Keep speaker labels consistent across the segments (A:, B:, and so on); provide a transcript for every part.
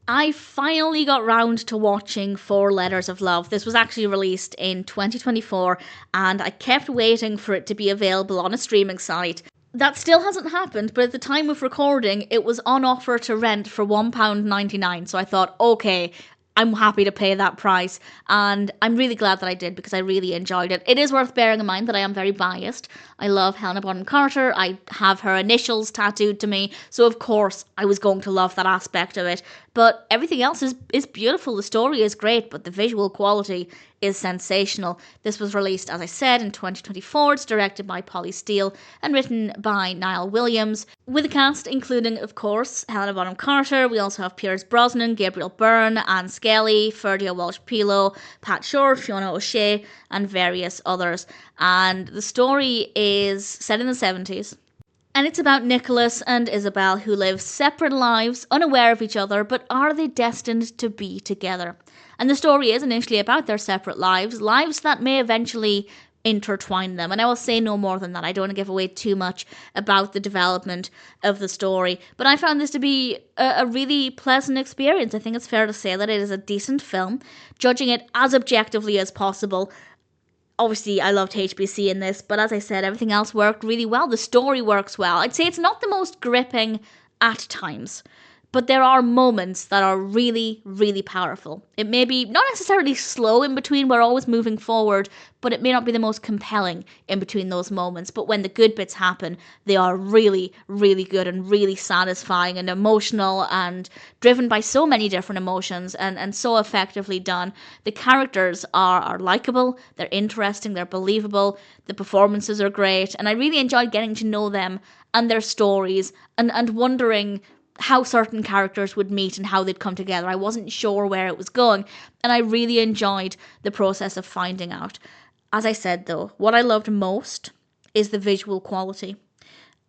A: I finally got round to watching Four Letters of Love. This was actually released in 2024, and I kept waiting for it to be available on a streaming site. That still hasn't happened, but at the time of recording, it was on offer to rent for £1.99. So I thought, okay, I'm happy to pay that price. And I'm really glad that I did because I really enjoyed it. It is worth bearing in mind that I am very biased. I love Helena Bonham Carter. I have her initials tattooed to me. So of course I was going to love that aspect of it. But everything else is beautiful. The story is great, but the visual quality is sensational. This was released, as I said, in 2024. It's directed by Steele and written by Niall Williams, with a cast including, of course, Helena Bonham Carter. We also have Brosnan, Gabriel Byrne, and Skelly, Ferdia, Walsh-Peelo, Pat Shortt, Fiona O'Shea, and various others. And the story is set in the 70s. And it's about Nicholas and Isabel, who live separate lives, unaware of each other, but are they destined to be together? And the story is initially about their separate lives, lives that may eventually intertwine them. And I will say no more than that. I don't want to give away too much about the development of the story. But I found this to be a really pleasant experience. I think it's fair to say that it is a decent film, judging it as objectively as possible. Obviously, I loved HBC in this, but as I said, everything else worked really well. The story works well. I'd say it's not the most gripping at times, but there are moments that are really, really powerful. It may be not necessarily slow in between, we're always moving forward, but it may not be the most compelling in between those moments. But when the good bits happen, they are really, really good and really satisfying and emotional and driven by so many different emotions and so effectively done. The characters are likeable, they're interesting, they're believable, the performances are great, and I really enjoyed getting to know them and their stories and wondering how certain characters would meet and how they'd come together. I wasn't sure where it was going, and I really enjoyed the process of finding out. As I said though, what I loved most is the visual quality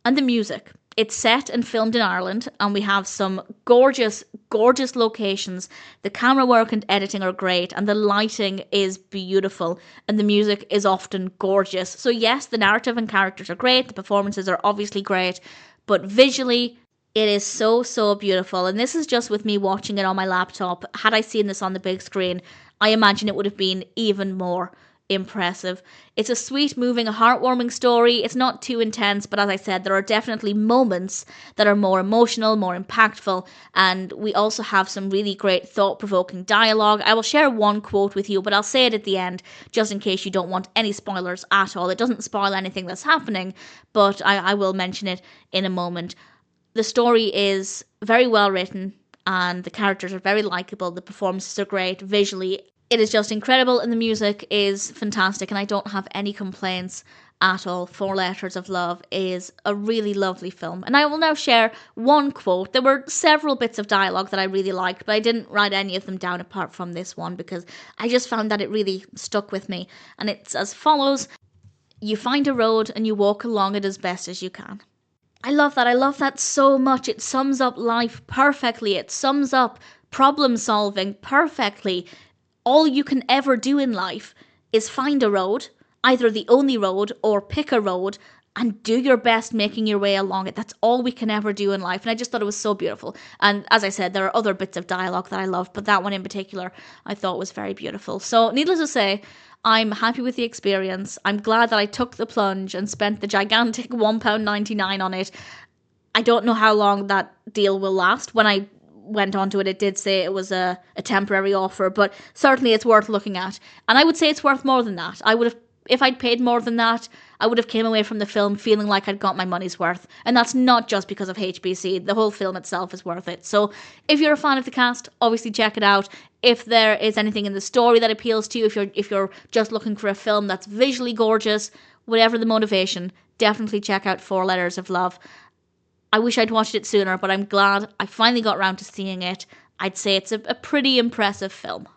A: and the music. It's set and filmed in Ireland, and we have some gorgeous, gorgeous locations. The camera work and editing are great, and the lighting is beautiful, and the music is often gorgeous. So yes, the narrative and characters are great, the performances are obviously great, but visually, it is so, so beautiful. And this is just with me watching it on my laptop. Had I seen this on the big screen, I imagine it would have been even more impressive. It's a sweet, moving, heartwarming story. It's not too intense, but as I said, there are definitely moments that are more emotional, more impactful, and we also have some really great thought-provoking dialogue. I will share one quote with you, but I'll say it at the end, just in case you don't want any spoilers at all. It doesn't spoil anything that's happening, but I will mention it in a moment. The story is very well written and the characters are very likeable. The performances are great. Visually, it is just incredible and the music is fantastic and I don't have any complaints at all. Four Letters of Love is a really lovely film. And I will now share one quote. There were several bits of dialogue that I really liked, but I didn't write any of them down apart from this one because I just found that it really stuck with me. And it's as follows: "You find a road and you walk along it as best as you can." I love that. I love that so much. It sums up life perfectly. It sums up problem solving perfectly. All you can ever do in life is find a road, either the only road or pick a road, and do your best making your way along it. That's all we can ever do in life. And I just thought it was so beautiful. And as I said, there are other bits of dialogue that I loved, but that one in particular I thought was very beautiful. So needless to say, I'm happy with the experience. I'm glad that I took the plunge and spent the gigantic £1.99 on it. I don't know how long that deal will last. When I went onto it, it did say it was a temporary offer, but certainly it's worth looking at. And I would say it's worth more than that. I would have, if I'd paid more than that, I would have came away from the film feeling like I'd got my money's worth. And that's not just because of HBC. The whole film itself is worth it. So if you're a fan of the cast, obviously check it out. If there is anything in the story that appeals to you, if you're just looking for a film that's visually gorgeous, whatever the motivation, definitely check out Four Letters of Love. I wish I'd watched it sooner, but I'm glad I finally got around to seeing it. I'd say it's a pretty impressive film.